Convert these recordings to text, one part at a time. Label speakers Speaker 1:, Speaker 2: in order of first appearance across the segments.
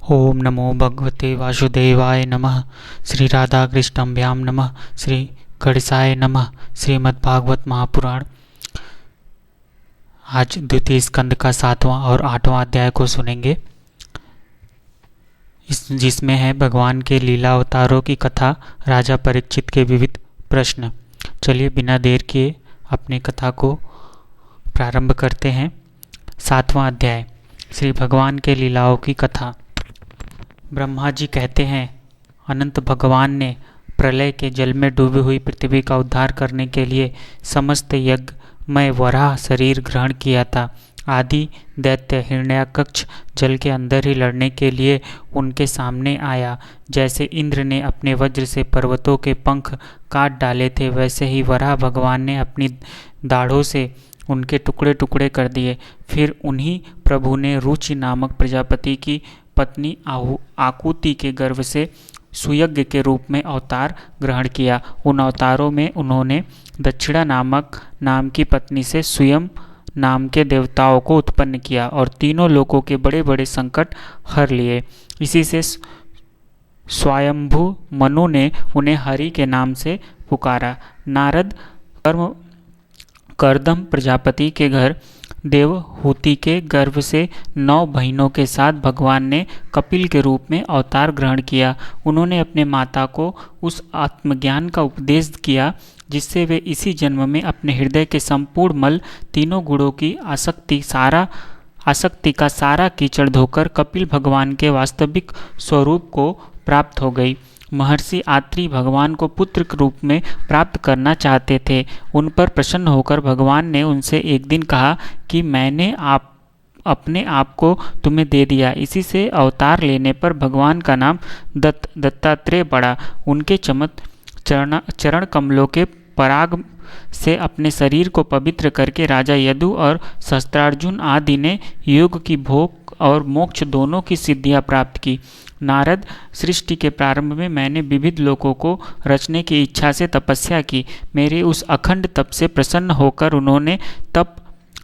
Speaker 1: ओम नमो भगवते वासुदेवाय नमः। श्री राधा कृष्णाभ्याम नमः। श्री गणेशाय नमः। श्रीमद्भागवत महापुराण। आज द्वितीय स्कंद का 7वां और 8वां अध्याय को सुनेंगे, जिसमें है भगवान के लीला अवतारों की कथा, राजा परीक्षित के विविध प्रश्न। चलिए बिना देर किए अपनी कथा को प्रारंभ करते हैं। 7वां अध्याय, श्री भगवान के लीलाओं की कथा। ब्रह्मा जी कहते हैं, अनंत भगवान ने प्रलय के जल में डूबी हुई पृथ्वी का उद्धार करने के लिए समस्त यज्ञमय वराह शरीर ग्रहण किया था। आदि दैत्य हिरण्याकक्ष जल के अंदर ही लड़ने के लिए उनके सामने आया। जैसे इंद्र ने अपने वज्र से पर्वतों के पंख काट डाले थे, वैसे ही वराह भगवान ने अपनी दाढ़ों से उनके टुकड़े टुकड़े कर दिए। फिर उन्हीं प्रभु ने रुचि नामक प्रजापति की पत्नी आकुति के गर्भ से सुयज्ञ के रूप में अवतार ग्रहण किया। उन अवतारों में उन्होंने दक्षिणा नामक नाम की पत्नी से स्वयं नाम के देवताओं को उत्पन्न किया और तीनों लोकों के बड़े बड़े संकट हर लिए। इसी से स्वयंभू मनु ने उन्हें हरि के नाम से पुकारा। नारद कर्दम प्रजापति के घर देवहूति के गर्भ से 9 बहनों के साथ भगवान ने कपिल के रूप में अवतार ग्रहण किया। उन्होंने अपने माता को उस आत्मज्ञान का उपदेश किया जिससे वे इसी जन्म में अपने हृदय के संपूर्ण मल, तीनों गुणों की आसक्ति का सारा कीचड़ धोकर कपिल भगवान के वास्तविक स्वरूप को प्राप्त हो गई। महर्षि आत्रि भगवान को पुत्र के रूप में प्राप्त करना चाहते थे। उन पर प्रसन्न होकर भगवान ने उनसे एक दिन कहा कि मैंने अपने आप को तुम्हें दे दिया। इसी से अवतार लेने पर भगवान का नाम दत्तात्रेय पड़ा। उनके चरण कमलों के पराग से अपने शरीर को पवित्र करके राजा यदु और शस्त्रार्जुन आदि ने योग की भोग और मोक्ष दोनों की सिद्धियां प्राप्त की। नारद, सृष्टि के प्रारंभ में मैंने विविध लोकों को रचने की इच्छा से तपस्या की। मेरे उस अखंड तप से प्रसन्न होकर उन्होंने तप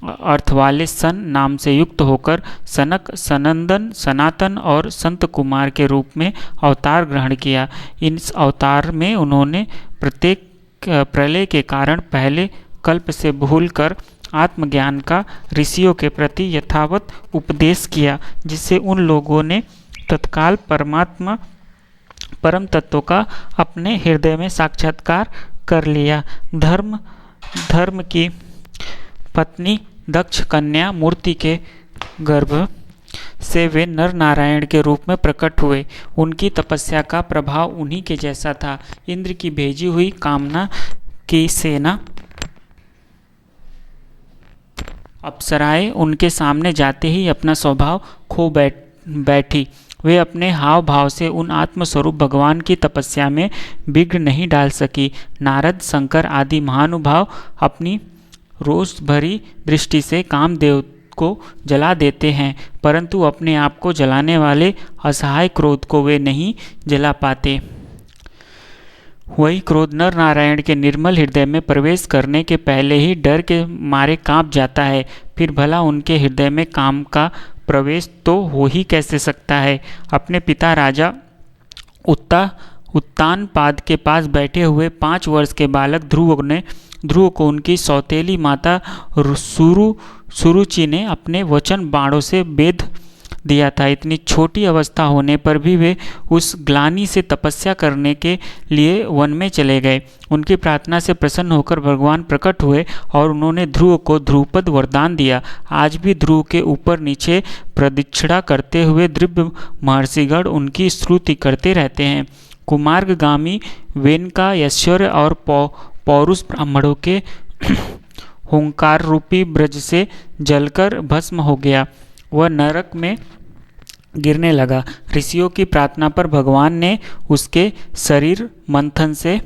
Speaker 1: अर्थ वाले सन नाम से युक्त होकर सनक, सनंदन, सनातन और संत कुमार के रूप में अवतार ग्रहण किया। इस अवतार में उन्होंने प्रत्येक प्रलय के कारण पहले कल्प से भूलकर आत्मज्ञान का ऋषियों के प्रति यथावत उपदेश किया, जिससे उन लोगों ने तत्काल परम तत्व का अपने हृदय में साक्षात्कार कर लिया। धर्म की पत्नी दक्ष कन्या मूर्ति के गर्भ से वे नर नारायण के रूप में प्रकट हुए। उनकी तपस्या का प्रभाव उन्हीं के जैसा था। इंद्र की भेजी हुई कामना की सेना अप्सराएं उनके सामने जाते ही अपना स्वभाव खो बैठी। वे अपने हाव भाव से उन आत्मस्वरूप भगवान की तपस्या में विघ्न नहीं डाल सकी। नारद, शंकर आदि महानुभाव अपनी रोष भरी दृष्टि से कामदेव को जला देते हैं, परंतु अपने आप को जलाने वाले असहाय क्रोध को वे नहीं जला पाते। वही क्रोध नर नारायण के निर्मल हृदय में प्रवेश करने के पहले ही डर के मारे कांप जाता है। फिर भला उनके हृदय में काम का प्रवेश तो हो ही कैसे सकता है। अपने पिता राजा उत्तानपाद के पास बैठे हुए 5 वर्ष के बालक ध्रुव को उनकी सौतेली माता सुरुचि ने अपने वचन बाणों से बेध दिया था। इतनी छोटी अवस्था होने पर भी वे उस ग्लानि से तपस्या करने के लिए वन में चले गए। उनकी प्रार्थना से प्रसन्न होकर भगवान प्रकट हुए और उन्होंने ध्रुव को ध्रुवपद वरदान दिया। आज भी ध्रुव के ऊपर नीचे प्रदक्षिणा करते हुए दिव्य महर्षिगण उनकी स्तुति करते रहते हैं। कुमार्गामी वेनका ऐश्वर्य और पौरुष ब्राह्मणों के हुंकार रूपी ब्रज से जलकर भस्म हो गया। वह नरक में गिरने लगा। ऋषियों की प्रार्थना पर भगवान ने उसके शरीर मंथन से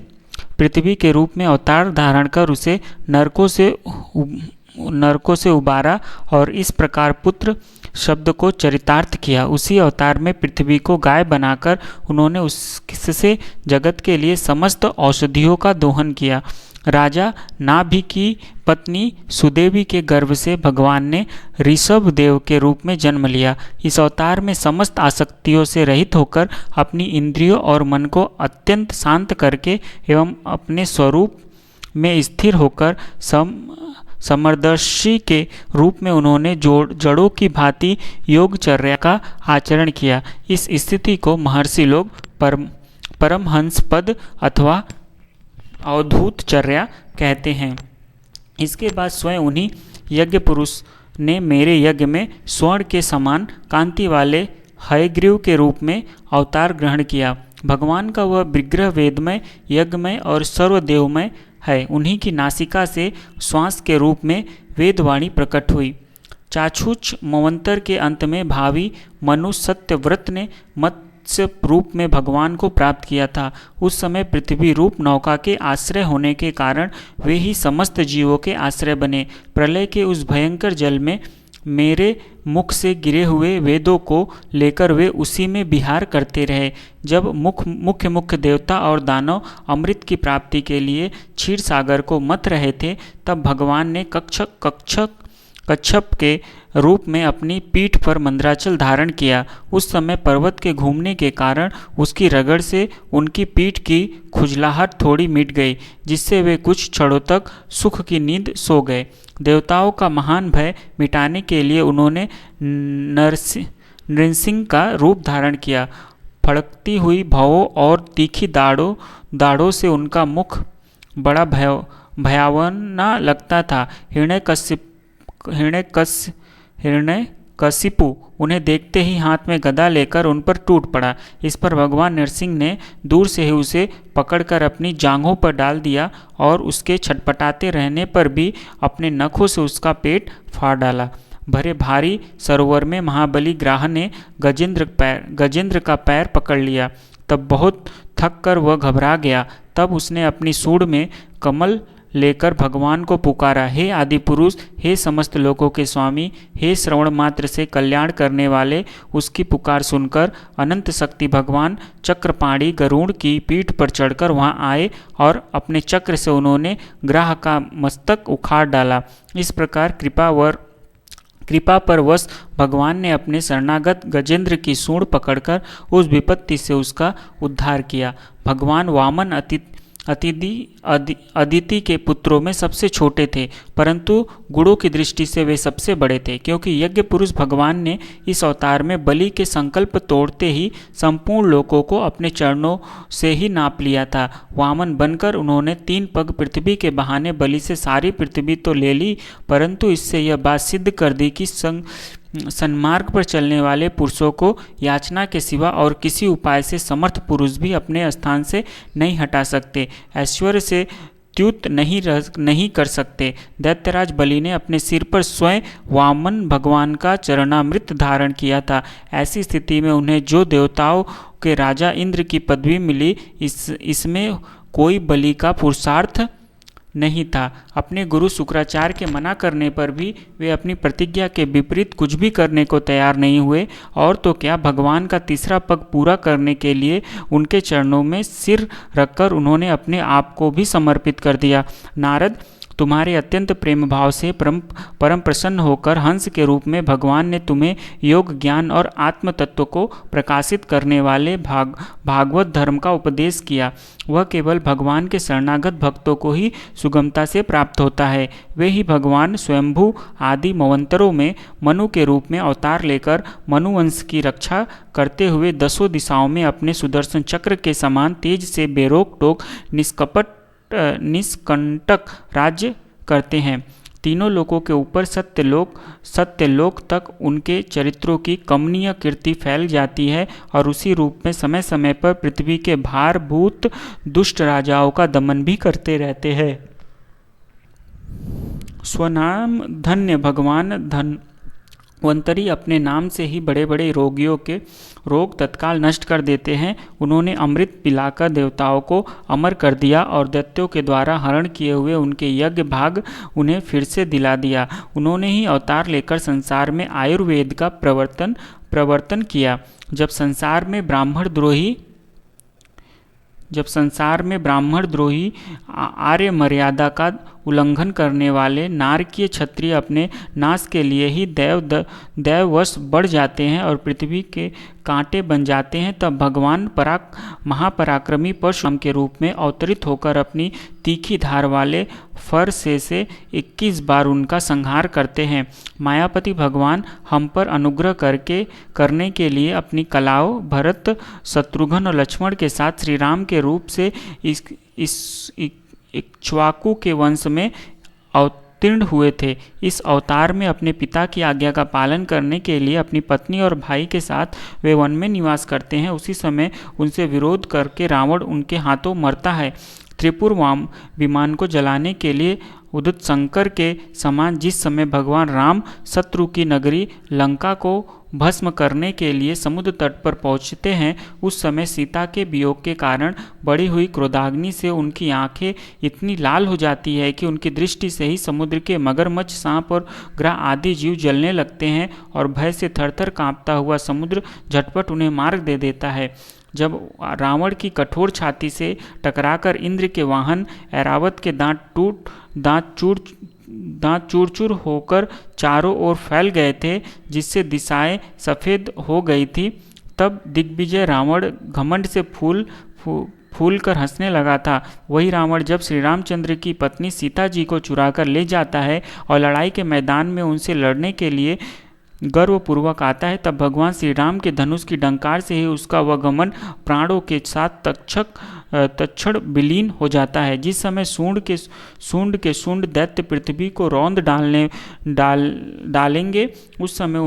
Speaker 1: पृथ्वी के रूप में अवतार धारण कर उसे नरकों से उबारा और इस प्रकार पुत्र शब्द को चरितार्थ किया। उसी अवतार में पृथ्वी को गाय बनाकर उन्होंने उससे जगत के लिए समस्त औषधियों का दोहन किया। राजा नाभि की पत्नी सुदेवी के गर्भ से भगवान ने ऋषभ देव के रूप में जन्म लिया। इस अवतार में समस्त आसक्तियों से रहित होकर अपनी इंद्रियों और मन को अत्यंत शांत करके एवं अपने स्वरूप में स्थिर होकर समदर्शी के रूप में उन्होंने जड़ों की भांति योगचर्या का आचरण किया। इस स्थिति को महर्षि लोग परमहंस पद अथवा अवधूतचर्या कहते हैं। इसके बाद स्वयं उन्हीं यज्ञ पुरुष ने मेरे यज्ञ में स्वर्ण के समान कांति वाले हयग्रीव के रूप में अवतार ग्रहण किया। भगवान का वह विग्रह वेदमय, यज्ञमय और सर्वदेवमय है। उन्हीं की नासिका से श्वास के रूप में वेदवाणी प्रकट हुई। चाक्षुष मवंतर के अंत में भावी मनु सत्यव्रत ने मत्स्य रूप में भगवान को प्राप्त किया था। उस समय पृथ्वी रूप नौका के आश्रय होने के कारण वे ही समस्त जीवों के आश्रय बने। प्रलय के उस भयंकर जल में मेरे मुख से गिरे हुए वेदों को लेकर वे उसी में विहार करते रहे। जब मुख्य देवता और दानव अमृत की प्राप्ति के लिए क्षीर सागर को मथ रहे थे, तब भगवान ने कच्छप के रूप में अपनी पीठ पर मंदराचल धारण किया। उस समय पर्वत के घूमने के कारण उसकी रगड़ से उनकी पीठ की खुजलाहट थोड़ी मिट गई, जिससे वे कुछ क्षणों तक सुख की नींद सो गए। देवताओं का महान भय मिटाने के लिए उन्होंने नृसिंह का रूप धारण किया। फड़कती हुई भौं और तीखी दाढ़ों से उनका मुख बड़ा भयावना लगता था। हिरण्यकशिपु उन्हें देखते ही हाथ में गदा लेकर उन पर टूट पड़ा। इस पर भगवान नरसिंह ने दूर से ही उसे पकड़कर अपनी जांघों पर डाल दिया और उसके छटपटाते रहने पर भी अपने नखों से उसका पेट फाड़ डाला। भरे भारी सरोवर में महाबली ग्राह ने गजेंद्र का पैर पकड़ लिया। तब बहुत थक कर वह घबरा गया। तब उसने अपनी सूंड में कमल लेकर भगवान को पुकारा, हे आदि पुरुष, हे समस्त लोकों के स्वामी, हे श्रवण मात्र से कल्याण करने वाले। उसकी पुकार सुनकर अनंत शक्ति भगवान चक्रपाणी गरुड़ की पीठ पर चढ़कर वहां आए और अपने चक्र से उन्होंने ग्राह का मस्तक उखाड़ डाला। इस प्रकार कृपा पर वश भगवान ने अपने शरणागत गजेंद्र की सूंड पकड़कर उस विपत्ति से उसका उद्धार किया। भगवान वामन अदिति के पुत्रों में सबसे छोटे थे, परंतु गुणों की दृष्टि से वे सबसे बड़े थे, क्योंकि यज्ञ पुरुष भगवान ने इस अवतार में बलि के संकल्प तोड़ते ही संपूर्ण लोकों को अपने चरणों से ही नाप लिया था। वामन बनकर उन्होंने 3 पग पृथ्वी के बहाने बलि से सारी पृथ्वी तो ले ली, परंतु इससे यह बात सिद्ध कर दी कि सन्मार्ग पर चलने वाले पुरुषों को याचना के सिवा और किसी उपाय से समर्थ पुरुष भी अपने स्थान से नहीं हटा सकते, ऐश्वर्य से च्युत नहीं कर सकते। दैत्यराज बलि ने अपने सिर पर स्वयं वामन भगवान का चरणामृत धारण किया था। ऐसी स्थिति में उन्हें जो देवताओं के राजा इंद्र की पदवी मिली, इसमें कोई बलि का पुरुषार्थ नहीं था। अपने गुरु शुक्राचार्य के मना करने पर भी वे अपनी प्रतिज्ञा के विपरीत कुछ भी करने को तैयार नहीं हुए, और तो क्या भगवान का तीसरा पग पूरा करने के लिए उनके चरणों में सिर रखकर उन्होंने अपने आप को भी समर्पित कर दिया। नारद, तुम्हारे अत्यंत प्रेम भाव से परम प्रसन्न होकर हंस के रूप में भगवान ने तुम्हें योग ज्ञान और आत्म तत्व को प्रकाशित करने वाले भागवत धर्म का उपदेश किया। वह केवल भगवान के शरणागत भक्तों को ही सुगमता से प्राप्त होता है। वे ही भगवान स्वयंभू आदि मवंतरों में मनु के रूप में अवतार लेकर मनुवंश की रक्षा करते हुए 10 दिशाओं में अपने सुदर्शन चक्र के समान तेज से बेरोक टोक निष्कंटक राज्य करते हैं। तीनों लोकों के ऊपर सत्यलोक तक उनके चरित्रों की कमनीय कीर्ति फैल जाती है, और उसी रूप में समय समय पर पृथ्वी के भारभूत दुष्ट राजाओं का दमन भी करते रहते हैं। स्वनाम धन्य भगवान धन्वंतरी अपने नाम से ही बड़े बड़े रोगियों के रोग तत्काल नष्ट कर देते हैं। उन्होंने अमृत पिलाकर देवताओं को अमर कर दिया और दैत्यों के द्वारा हरण किए हुए उनके यज्ञ भाग उन्हें फिर से दिला दिया। उन्होंने ही अवतार लेकर संसार में आयुर्वेद का प्रवर्तन किया। जब संसार में ब्राह्मण द्रोही जब संसार में ब्राह्मण द्रोही आर्य मर्यादा का उल्लंघन करने वाले नारकीय क्षत्रिय अपने नाश के लिए ही दैववश बढ़ जाते हैं और पृथ्वी के कांटे बन जाते हैं, तब भगवान महापराक्रमी परशुराम के रूप में अवतरित होकर अपनी तीखी धार वाले फर से 21 बार उनका संहार करते हैं। मायापति भगवान हम पर अनुग्रह करने के लिए अपनी कलाओं भरत, शत्रुघ्न और लक्ष्मण के साथ श्री राम के रूप से इक्ष्वाकु के वंश में अवतीर्ण हुए थे। इस अवतार में अपने पिता की आज्ञा का पालन करने के लिए अपनी पत्नी और भाई के साथ वे वन में निवास करते हैं। उसी समय उनसे विरोध करके रावण उनके हाथों मरता है। त्रिपुर विमान को जलाने के लिए उदित शंकर के समान जिस समय भगवान राम शत्रु की नगरी लंका को भस्म करने के लिए समुद्र तट पर पहुंचते हैं, उस समय सीता के वियोग के कारण बढ़ी हुई क्रोधाग्नि से उनकी आंखें इतनी लाल हो जाती है कि उनकी दृष्टि से ही समुद्र के मगरमच्छ, सांप और ग्रह आदि जीव जलने लगते हैं और भय से थरथर कांपता हुआ समुद्र झटपट उन्हें मार दे देता है। जब रावण की कठोर छाती से टकराकर इंद्र के वाहन ऐरावत के दांत चूर चूर होकर चारों ओर फैल गए थे, जिससे दिशाएं सफ़ेद हो गई थी, तब दिग्विजय रावण घमंड से फूल कर हंसने लगा था। वही रावण जब श्री रामचंद्र की पत्नी सीता जी को चुराकर ले जाता है और लड़ाई के मैदान में उनसे लड़ने के लिए गर्वपूर्वक आता है, तब भगवान श्री राम के धनुष की डंकार से ही उसका वह घमंड प्राणों के साथ तत्क्षण विलीन हो जाता है। जिस समय सूंड दैत्य पृथ्वी को रौंद डालेंगे, उस समय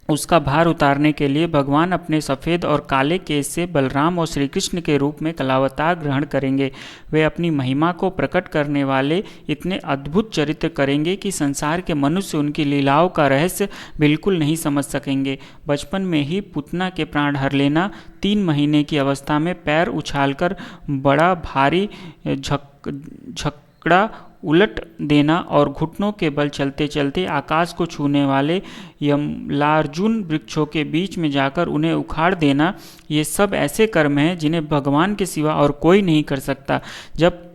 Speaker 1: उसका भार उतारने के लिए भगवान अपने सफ़ेद और काले केस से बलराम और श्री कृष्ण के रूप में कलावतार ग्रहण करेंगे। वे अपनी महिमा को प्रकट करने वाले इतने अद्भुत चरित्र करेंगे कि संसार के मनुष्य उनकी लीलाओं का रहस्य बिल्कुल नहीं समझ सकेंगे। बचपन में ही पुतना के प्राण हर लेना, 3 महीने की अवस्था में पैर उछालकर बड़ा भारी झकड़ा उलट देना और घुटनों के बल चलते चलते आकाश को छूने वाले यमलार्जुन वृक्षों के बीच में जाकर उन्हें उखाड़ देना, ये सब ऐसे कर्म हैं जिन्हें भगवान के सिवा और कोई नहीं कर सकता। जब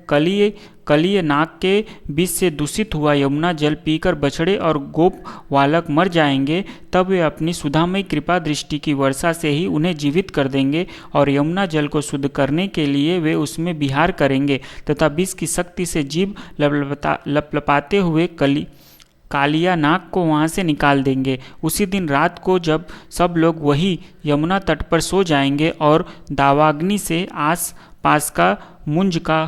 Speaker 1: कलिय नाग के बीच से दूषित हुआ यमुना जल पीकर बछड़े और गोप बालक मर जाएंगे, तब वे अपनी सुधामयी कृपा दृष्टि की वर्षा से ही उन्हें जीवित कर देंगे और यमुना जल को शुद्ध करने के लिए वे उसमें विहार करेंगे तथा विष की शक्ति से जीभ लपलपाते हुए कालिया नाग को वहाँ से निकाल देंगे। उसी दिन रात को जब सब लोग वही यमुना तट पर सो जाएंगे और दावाग्नि से आस पास का मुंज का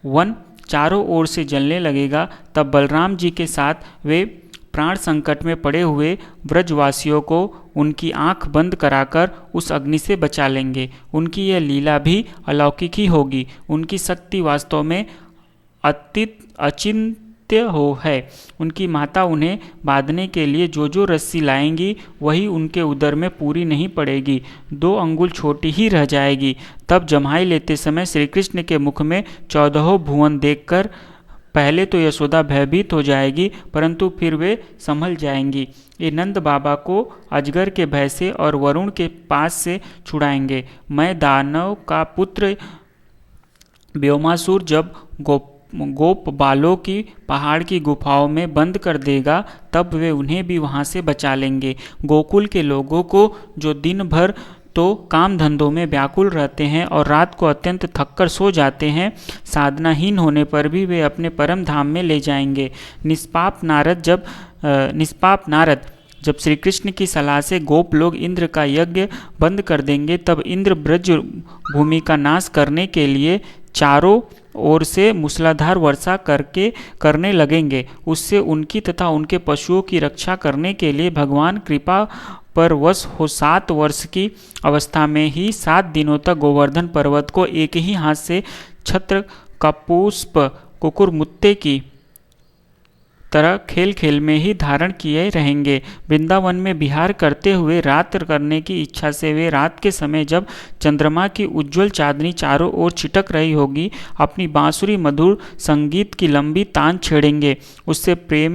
Speaker 1: वन चारों ओर से जलने लगेगा, तब बलराम जी के साथ वे प्राण संकट में पड़े हुए ब्रजवासियों को उनकी आंख बंद कराकर उस अग्नि से बचा लेंगे। उनकी यह लीला भी अलौकिक ही होगी। उनकी शक्ति वास्तव में अचिंत्य है। उनकी माता उन्हें बांधने के लिए जो रस्सी लाएंगी वही उनके उदर में पूरी नहीं पड़ेगी, 2 अंगुल छोटी ही रह जाएगी। तब जम्हाई लेते समय श्री कृष्ण के मुख में 14 भुवन देखकर पहले तो यशोदा भयभीत हो जाएगी, परंतु फिर वे संभल जाएंगी। ये नंद बाबा को अजगर के भय से और वरुण के पास से छुड़ाएंगे। मैं दानव का पुत्र व्योमासुर जब गोप बालों की पहाड़ की गुफाओं में बंद कर देगा, तब वे उन्हें भी वहां से बचा लेंगे। गोकुल के लोगों को जो दिन भर तो काम धंधों में व्याकुल रहते हैं और रात को अत्यंत थककर सो जाते हैं, साधनाहीन होने पर भी वे अपने परम धाम में ले जाएंगे। निष्पाप नारद जब श्री कृष्ण की सलाह से गोप लोग इंद्र का यज्ञ बंद कर देंगे, तब इंद्र ब्रज भूमि का नाश करने के लिए चारों ओर से मूसलाधार वर्षा करने लगेंगे। उससे उनकी तथा उनके पशुओं की रक्षा करने के लिए भगवान कृपा पर वश हो 7 वर्ष की अवस्था में ही 7 दिनों तक गोवर्धन पर्वत को एक ही हाथ से छत्र कपुष्प कुकुरमुत्ते की तरह खेल खेल में ही धारण किए रहेंगे। वृंदावन में विहार करते हुए रात करने की इच्छा से वे रात के समय जब चंद्रमा की उज्ज्वल चांदनी चारों ओर छिटक रही होगी, अपनी बांसुरी मधुर संगीत की लंबी तान छेड़ेंगे। उससे प्रेम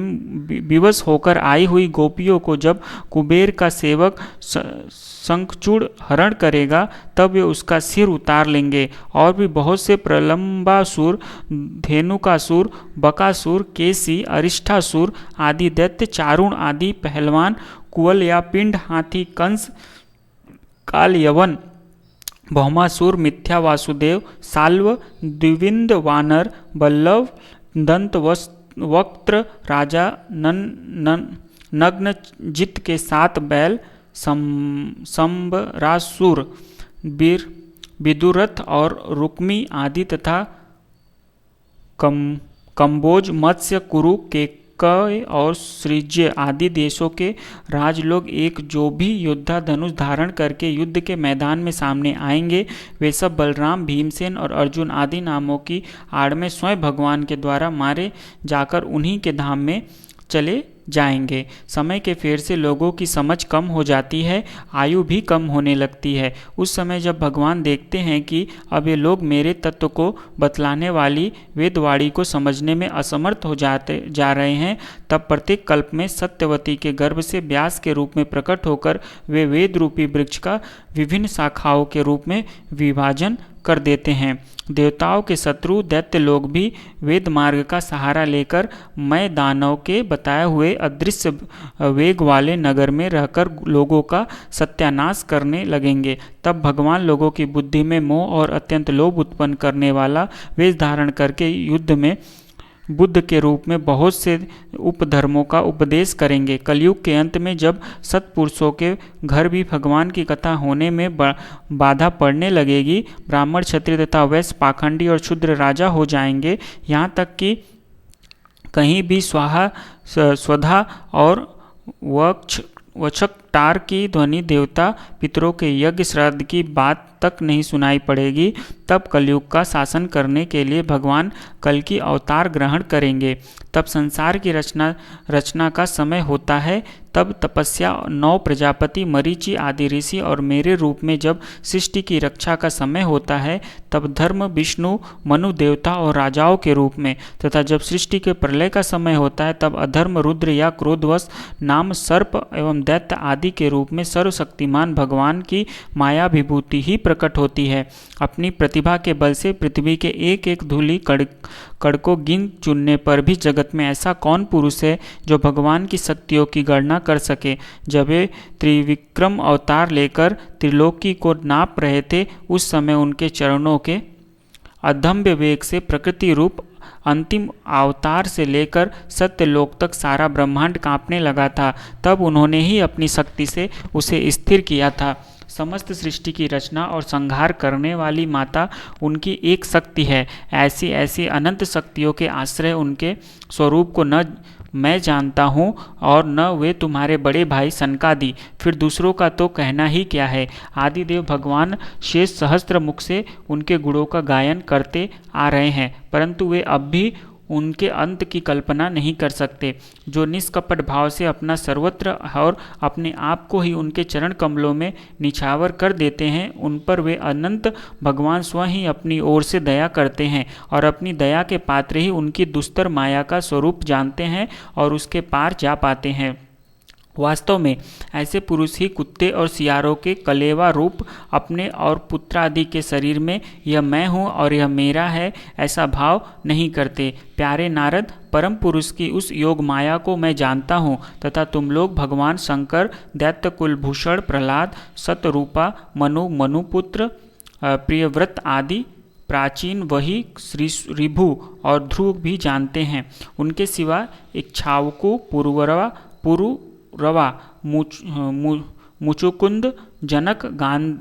Speaker 1: विवश होकर आई हुई गोपियों को जब कुबेर का सेवक शंखचूड़ हरण करेगा, तब वे उसका सिर उतार लेंगे। और भी बहुत से प्रलंबासुर, धेनुकासुर, बकासुर, केसी, अरिष्ठासुर आदि दैत्य, चारुण आदि पहलवान, कुवल या पिंड, हाथी, कंस, काल, यवन, भौमासुर, मिथ्या, वासुदेव, साल्व, द्विविंद, वानर, बल्लव, दंत वक्त्र, राजा, नग्नजित के 7 बैल, संबरासुर, विदुरथ और रुक्मी आदि तथा कंबोज, मत्स्य, कुरु, केकय और सृज्य आदि देशों के राजलोग एक जो भी योद्धा धनुष धारण करके युद्ध के मैदान में सामने आएंगे, वे सब बलराम, भीमसेन और अर्जुन आदि नामों की आड़ में स्वयं भगवान के द्वारा मारे जाकर उन्हीं के धाम में चले जाएंगे। समय के फेर से लोगों की समझ कम हो जाती है, आयु भी कम होने लगती है। उस समय जब भगवान देखते हैं कि अब ये लोग मेरे तत्व को बतलाने वाली वेदवाणी को समझने में असमर्थ हो जा रहे हैं, तब प्रत्येक कल्प में सत्यवती के गर्भ से व्यास के रूप में प्रकट होकर वे वेद रूपी वृक्ष का विभिन्न शाखाओं के रूप में विभाजन कर देते हैं। देवताओं के शत्रु दैत्य लोग भी वेद मार्ग का सहारा लेकर मैं दानव के बताए हुए अदृश्य वेग वाले नगर में रहकर लोगों का सत्यानाश करने लगेंगे। तब भगवान लोगों की बुद्धि में मोह और अत्यंत लोभ उत्पन्न करने वाला वेश धारण करके युद्ध में बुद्ध के रूप में बहुत से उपधर्मों का उपदेश करेंगे। कलयुग के अंत में जब सत्पुरुषों के घर भी भगवान की कथा होने में बाधा पड़ने लगेगी, ब्राह्मण, क्षत्रिय तथा वैश्य, पाखंडी और क्षुद्र राजा हो जाएंगे। यहाँ तक कि कहीं भी स्वाहा, स्वधा और वक्षटार की ध्वनि देवता पितरों के यज्ञ श्राद्ध की बात तक नहीं सुनाई पड़ेगी। तब कलयुग का शासन करने के लिए भगवान कल की अवतार ग्रहण करेंगे। तब संसार की रचना का समय होता है। तब तपस्या, 9 प्रजापति, मरीचि आदि ऋषि और मेरे रूप में जब सृष्टि की रक्षा का समय होता है, तब धर्म, विष्णु, मनु देवता और राजाओं के रूप में, तथा जब सृष्टि के प्रलय का समय होता है, तब अधर्म, रुद्र या क्रोधवश नाम, सर्प एवं दैत्य आदि के रूप में सर्वशक्तिमान भगवान की माया विभूति ही प्रकट होती है। अपनी प्रतिभा के बल से पृथ्वी के एक एक धूलि कण को गिन चुनने पर भी जगत में ऐसा कौन पुरुष है जो भगवान की शक्तियों की गणना कर सके। जब वे त्रिविक्रम अवतार लेकर त्रिलोकी को नाप रहे थे, उस समय उनके चरणों के अदम्य वेग से प्रकृति रूप अंतिम अवतार से लेकर सत्यलोक तक सारा ब्रह्मांड कांपने लगा था। तब उन्होंने ही अपनी शक्ति से उसे स्थिर किया था। समस्त सृष्टि की रचना और संहार करने वाली माता उनकी एक शक्ति है। ऐसी ऐसी अनंत शक्तियों के आश्रय उनके स्वरूप को न मैं जानता हूँ और न वे तुम्हारे बड़े भाई सनकादि, फिर दूसरों का तो कहना ही क्या है। आदिदेव भगवान शेष सहस्त्र मुख से उनके गुणों का गायन करते आ रहे हैं, परंतु वे अब भी उनके अंत की कल्पना नहीं कर सकते। जो निष्कपट भाव से अपना सर्वत्र और अपने आप को ही उनके चरण कमलों में निछावर कर देते हैं, उन पर वे अनंत भगवान स्वयं ही अपनी ओर से दया करते हैं और अपनी दया के पात्र ही उनकी दुस्तर माया का स्वरूप जानते हैं और उसके पार जा पाते हैं। वास्तव में ऐसे पुरुष ही कुत्ते और सियारों के कलेवा रूप अपने और पुत्र आदि के शरीर में यह मैं हूँ और यह मेरा है ऐसा भाव नहीं करते। प्यारे नारद, परम पुरुष की उस योग माया को मैं जानता हूँ तथा तुम लोग भगवान शंकर, दैत्य कुलभूषण प्रहलाद, सतरूपा, मनुपुत्र, प्रियव्रत आदि प्राचीन वही श्री ऋभु और ध्रुव भी जानते हैं। उनके सिवा इक्ष्वाकु, पुरुरवा, मुचुकुंद, जनक,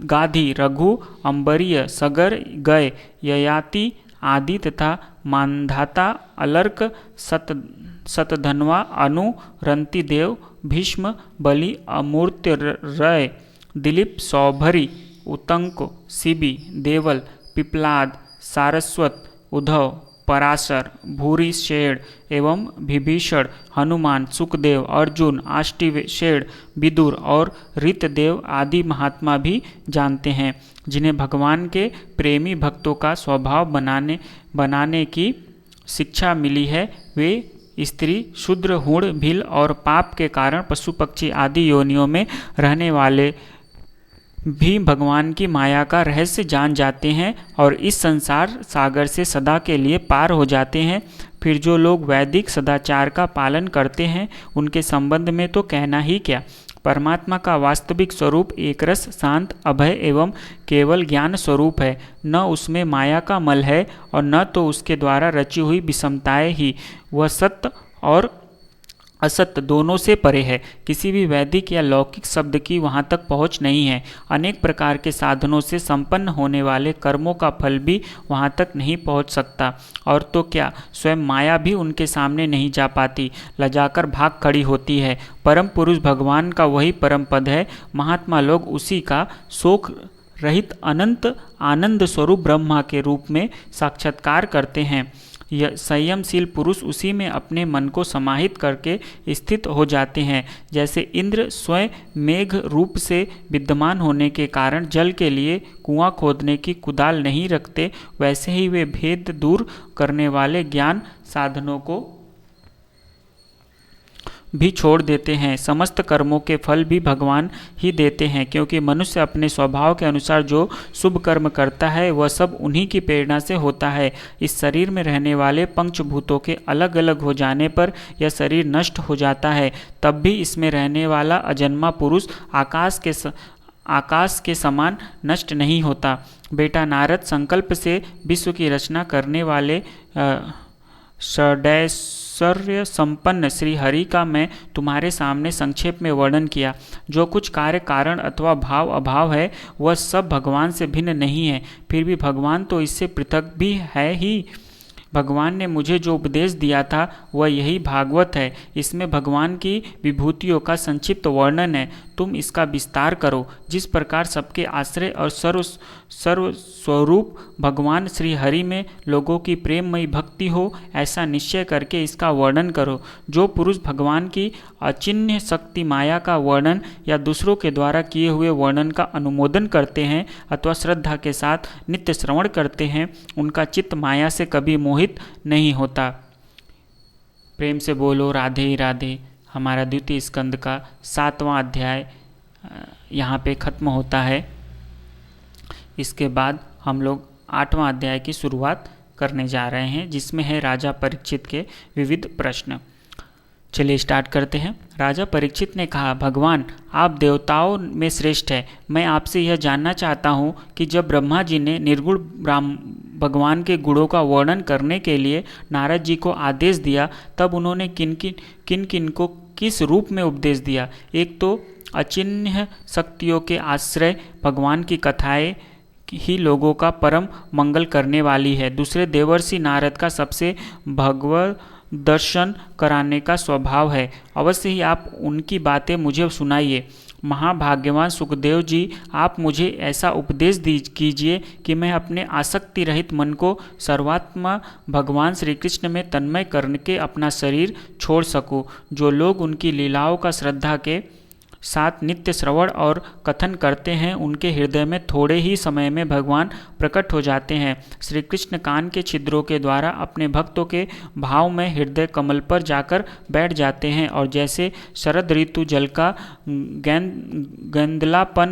Speaker 1: गाधी, रघु, अंबरीय, सगर, गय, ययाति आदि तथा मानधाता, अलर्क, सतधन्वा, अनु, रंतिदेव, भीष्म, बलि, अमूर्त्यरय, दिलीप, सौभरी, उतंक, शिबी, देवल, पिप्लाद, सारस्वत, उद्धव, पराशर, भूरिश्रव एवं विभीषण, हनुमान, सुखदेव, अर्जुन, अष्टविषेण, विदुर और ऋतदेव आदि महात्मा भी जानते हैं, जिन्हें भगवान के प्रेमी भक्तों का स्वभाव बनाने की शिक्षा मिली है। वे स्त्री, शूद्र, हूण, भील और पाप के कारण पशु पक्षी आदि योनियों में रहने वाले भी भगवान की माया का रहस्य जान जाते हैं और इस संसार सागर से सदा के लिए पार हो जाते हैं। फिर जो लोग वैदिक सदाचार का पालन करते हैं उनके संबंध में तो कहना ही क्या। परमात्मा का वास्तविक स्वरूप एकरस, शांत, अभय एवं केवल ज्ञान स्वरूप है। न उसमें माया का मल है और न तो उसके द्वारा रची हुई विषमताएं ही। वह सत्य और असत्य दोनों से परे है। किसी भी वैदिक या लौकिक शब्द की वहाँ तक पहुँच नहीं है। अनेक प्रकार के साधनों से संपन्न होने वाले कर्मों का फल भी वहाँ तक नहीं पहुँच सकता। और तो क्या, स्वयं माया भी उनके सामने नहीं जा पाती, लजाकर भाग खड़ी होती है। परम पुरुष भगवान का वही परम पद है। महात्मा लोग उसी का शोक रहित अनंत आनंद स्वरूप ब्रह्मा के रूप में साक्षात्कार करते हैं। यह संयमशील पुरुष उसी में अपने मन को समाहित करके स्थित हो जाते हैं। जैसे इंद्र स्वयं मेघ रूप से विद्यमान होने के कारण जल के लिए कुआं खोदने की कुदाल नहीं रखते, वैसे ही वे भेद दूर करने वाले ज्ञान साधनों को भी छोड़ देते हैं। समस्त कर्मों के फल भी भगवान ही देते हैं, क्योंकि मनुष्य अपने स्वभाव के अनुसार जो शुभ कर्म करता है वह सब उन्हीं की प्रेरणा से होता है। इस शरीर में रहने वाले पंचभूतों के अलग अलग हो जाने पर यह शरीर नष्ट हो जाता है, तब भी इसमें रहने वाला अजन्मा पुरुष आकाश के समान नष्ट नहीं होता। बेटा नारद, संकल्प से विश्व की रचना करने वाले षडैश्वर्य संपन्न श्री हरि का मैं तुम्हारे सामने संक्षेप में वर्णन किया। जो कुछ कार्य कारण अथवा भाव अभाव है वह सब भगवान से भिन्न नहीं है, फिर भी भगवान तो इससे पृथक भी है ही। भगवान ने मुझे जो उपदेश दिया था वह यही भागवत है। इसमें भगवान की विभूतियों का संक्षिप्त वर्णन है। तुम इसका विस्तार करो। जिस प्रकार सबके आश्रय और सर्व स्वरूप भगवान श्री हरि में लोगों की प्रेममयी भक्ति हो, ऐसा निश्चय करके इसका वर्णन करो। जो पुरुष भगवान की अचिन्ह शक्ति माया का वर्णन या दूसरों के द्वारा किए हुए वर्णन का अनुमोदन करते हैं अथवा श्रद्धा के साथ नित्य श्रवण करते हैं, उनका चित्त माया से कभी मोहित नहीं होता। प्रेम से बोलो राधे राधे। हमारा द्वितीय स्कंद का 7वां अध्याय यहाँ पे ख़त्म होता है। इसके बाद हम लोग 8वां अध्याय की शुरुआत करने जा रहे हैं, जिसमें है राजा परीक्षित के विविध प्रश्न। चलिए स्टार्ट करते हैं। राजा परीक्षित ने कहा, भगवान आप देवताओं में श्रेष्ठ है। मैं आपसे यह जानना चाहता हूँ कि जब ब्रह्मा जी ने निर्गुण भगवान के गुणों का वर्णन करने के लिए नारद जी को आदेश दिया, तब उन्होंने किन किन को किस रूप में उपदेश दिया। एक तो अचिन्ह शक्तियों के आश्रय भगवान की कथाएं ही लोगों का परम मंगल करने वाली है। दूसरे देवर्षि नारद का सबसे भगवत दर्शन कराने का स्वभाव है। अवश्य ही आप उनकी बातें मुझे सुनाइए। महाभाग्यवान सुखदेव जी, आप मुझे ऐसा उपदेश कीजिए कि मैं अपने आसक्ति रहित मन को सर्वात्मा भगवान श्री कृष्ण में तन्मय करके अपना शरीर छोड़ सकूं। जो लोग उनकी लीलाओं का श्रद्धा के साथ नित्य श्रवण और कथन करते हैं, उनके हृदय में थोड़े ही समय में भगवान प्रकट हो जाते हैं। श्री कृष्ण कान के छिद्रों के द्वारा अपने भक्तों के भाव में हृदय कमल पर जाकर बैठ जाते हैं और जैसे शरद ऋतु जल का गंदलापन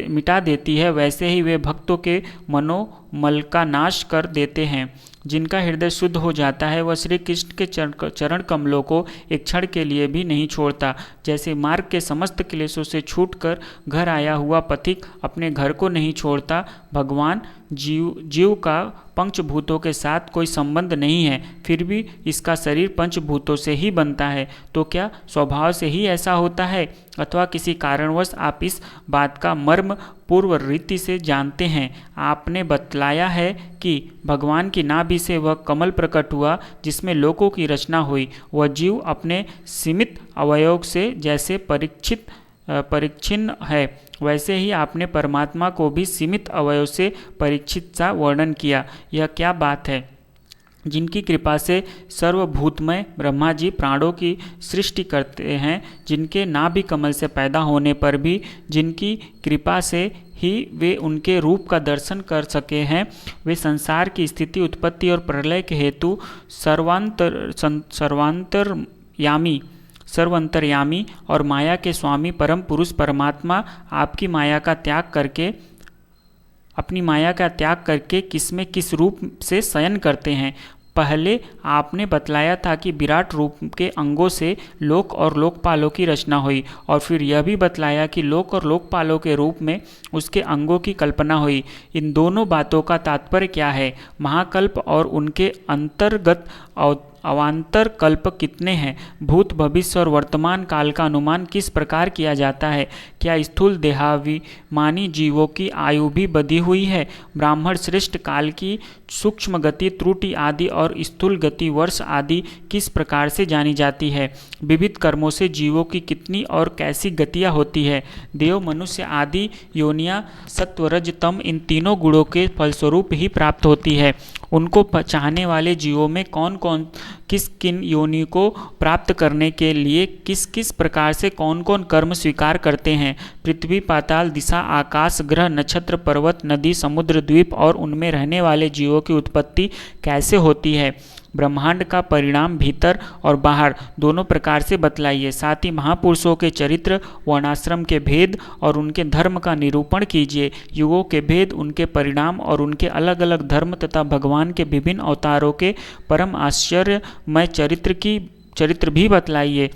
Speaker 1: मिटा देती है, वैसे ही वे भक्तों के मनोमल का नाश कर देते हैं। जिनका हृदय शुद्ध हो जाता है वह श्री कृष्ण के चरण कमलों को एक क्षण के लिए भी नहीं छोड़ता। जैसे मार्ग के समस्त क्लेशों से छूटकर घर आया हुआ पथिक अपने घर को नहीं छोड़ता, भगवान जीव का पंचभूतों के साथ कोई संबंध नहीं है, फिर भी इसका शरीर पंचभूतों से ही बनता है। तो क्या स्वभाव से ही ऐसा होता है अथवा किसी कारणवश आप इस बात का मर्म पूर्व रीति से जानते हैं? आपने बतलाया है कि भगवान की नाभि से वह कमल प्रकट हुआ जिसमें लोकों की रचना हुई। वह जीव अपने सीमित अवयव से जैसे परिच्छिन्न है, वैसे ही आपने परमात्मा को भी सीमित अवयव से परीक्षित सा वर्णन किया। यह क्या बात है? जिनकी कृपा से सर्वभूतमय ब्रह्मा जी प्राणों की सृष्टि करते हैं, जिनके नाभि कमल से पैदा होने पर भी जिनकी कृपा से ही वे उनके रूप का दर्शन कर सके हैं, वे संसार की स्थिति, उत्पत्ति और प्रलय के हेतु सर्वांतरयामी और माया के स्वामी परम पुरुष परमात्मा आपकी माया का त्याग करके अपनी माया का त्याग करके किसमें किस रूप से शयन करते हैं। पहले आपने बतलाया था कि विराट रूप के अंगों से लोक और लोकपालों की रचना हुई, और फिर यह भी बतलाया कि लोक और लोकपालों के रूप में उसके अंगों की कल्पना हुई। इन दोनों बातों का तात्पर्य क्या है? महाकल्प और उनके अंतर्गत अवान्तर कल्प कितने हैं? भूत, भविष्य और वर्तमान काल का अनुमान किस प्रकार किया जाता है? क्या स्थूल देहाभिमानी जीवों की आयु भी बधी हुई है? ब्राह्मण श्रेष्ठ काल की सूक्ष्म गति, त्रुटि आदि और स्थूल गति, वर्ष आदि किस प्रकार से जानी जाती है? विविध कर्मों से जीवों की कितनी और कैसी गतियाँ होती है? देव, मनुष्य आदि योनियाँ सत्व, रज, तम इन तीनों गुणों के फलस्वरूप ही प्राप्त होती है। उनको चाहने वाले जीवों में कौन कौन किन योनि को प्राप्त करने के लिए किस किस प्रकार से कौन कौन कर्म स्वीकार करते हैं? पृथ्वी, पाताल, दिशा, आकाश, ग्रह, नक्षत्र, पर्वत, नदी, समुद्र, द्वीप और उनमें रहने वाले जीवों की उत्पत्ति कैसे होती है? ब्रह्मांड का परिणाम भीतर और बाहर दोनों प्रकार से बतलाइए। साथ ही महापुरुषों के चरित्र, वर्णाश्रम के भेद और उनके धर्म का निरूपण कीजिए। युगों के भेद, उनके परिणाम और उनके अलग अलग धर्म तथा भगवान के विभिन्न अवतारों के परम आश्चर्यमय चरित्र भी बतलाइए।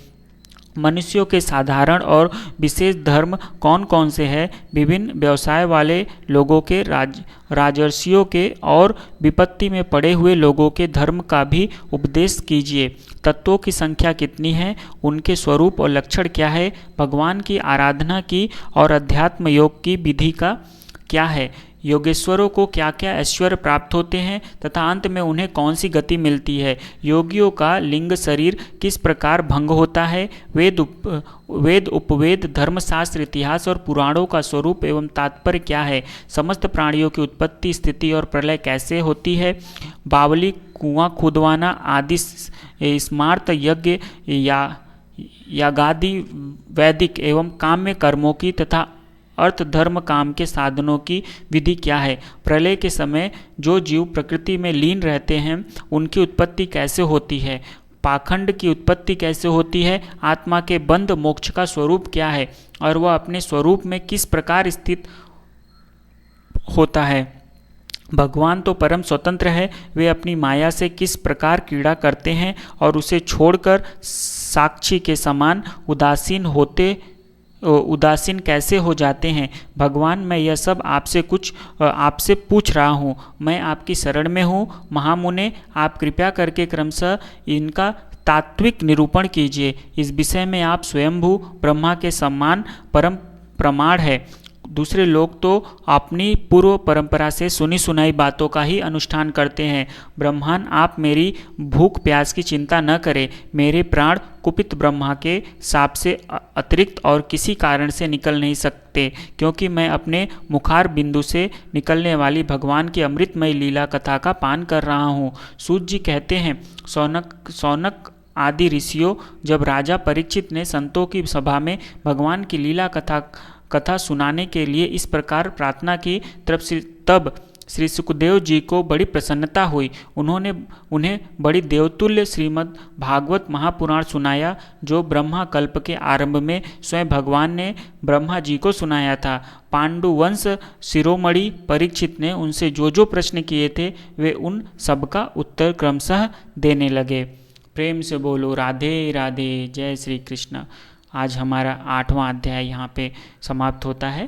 Speaker 1: मनुष्यों के साधारण और विशेष धर्म कौन कौन से हैं? विभिन्न व्यवसाय वाले लोगों के, राजर्षियों के और विपत्ति में पड़े हुए लोगों के धर्म का भी उपदेश कीजिए। तत्वों की संख्या कितनी है? उनके स्वरूप और लक्षण क्या है? भगवान की आराधना की और अध्यात्म योग की विधि का क्या है? योगेश्वरों को क्या क्या ऐश्वर्य प्राप्त होते हैं तथा अंत में उन्हें कौन सी गति मिलती है? योगियों का लिंग शरीर किस प्रकार भंग होता है? वेद उपवेद, धर्मशास्त्र, इतिहास और पुराणों का स्वरूप एवं तात्पर्य क्या है? समस्त प्राणियों की उत्पत्ति, स्थिति और प्रलय कैसे होती है? बावली, कुआं खुदवाना आदि स्मार्त यज्ञ यागादि वैदिक एवं काम्य कर्मों की तथा अर्थ, धर्म, काम के साधनों की विधि क्या है? प्रलय के समय जो जीव प्रकृति में लीन रहते हैं उनकी उत्पत्ति कैसे होती है? पाखंड की उत्पत्ति कैसे होती है? आत्मा के बंध मोक्ष का स्वरूप क्या है और वह अपने स्वरूप में किस प्रकार स्थित होता है? भगवान तो परम स्वतंत्र है, वे अपनी माया से किस प्रकार क्रीड़ा करते हैं और उसे छोड़कर साक्षी के समान उदासीन कैसे हो जाते हैं? भगवान, मैं यह सब आपसे पूछ रहा हूँ। मैं आपकी शरण में हूँ। महामुने, आप कृपया करके क्रमशः इनका तात्विक निरूपण कीजिए। इस विषय में आप स्वयंभू ब्रह्मा के समान परम प्रमाण है। दूसरे लोग तो अपनी पूर्व परंपरा से सुनी सुनाई बातों का ही अनुष्ठान करते हैं। ब्रह्मन, आप मेरी भूख प्यास की चिंता न करें। मेरे प्राण कुपित ब्रह्मा के शाप से अतिरिक्त और किसी कारण से निकल नहीं सकते, क्योंकि मैं अपने मुखार बिंदु से निकलने वाली भगवान की अमृतमय लीला कथा का पान कर रहा हूँ। सूत जी कहते हैं, सौनक आदि ऋषियों, जब राजा परीक्षित ने संतों की सभा में भगवान की लीला कथा सुनाने के लिए इस प्रकार प्रार्थना की, तब श्री सुखदेव जी को बड़ी प्रसन्नता हुई। उन्होंने उन्हें बड़ी देवतुल्य श्रीमद् भागवत महापुराण सुनाया, जो ब्रह्मा कल्प के आरंभ में स्वयं भगवान ने ब्रह्मा जी को सुनाया था। पांडुवंश शिरोमणि परीक्षित ने उनसे जो जो प्रश्न किए थे वे उन सबका उत्तर क्रमशः देने लगे। प्रेम से बोलो राधे राधे, जय श्री कृष्ण। आज हमारा 8वां अध्याय यहाँ पे समाप्त होता है।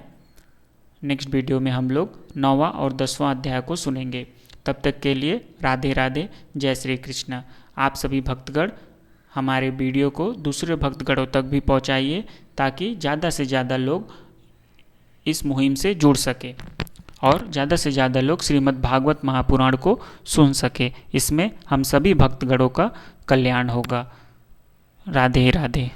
Speaker 1: नेक्स्ट वीडियो में हम लोग 9वां और 10वां अध्याय को सुनेंगे। तब तक के लिए राधे राधे, जय श्री कृष्ण। आप सभी भक्तगण हमारे वीडियो को दूसरे भक्तगणों तक भी पहुँचाइए, ताकि ज़्यादा से ज़्यादा लोग इस मुहिम से जुड़ सके और ज़्यादा से ज़्यादा लोग श्रीमद् भागवत महापुराण को सुन सके। इसमें हम सभी भक्तगणों का कल्याण होगा। राधे राधे।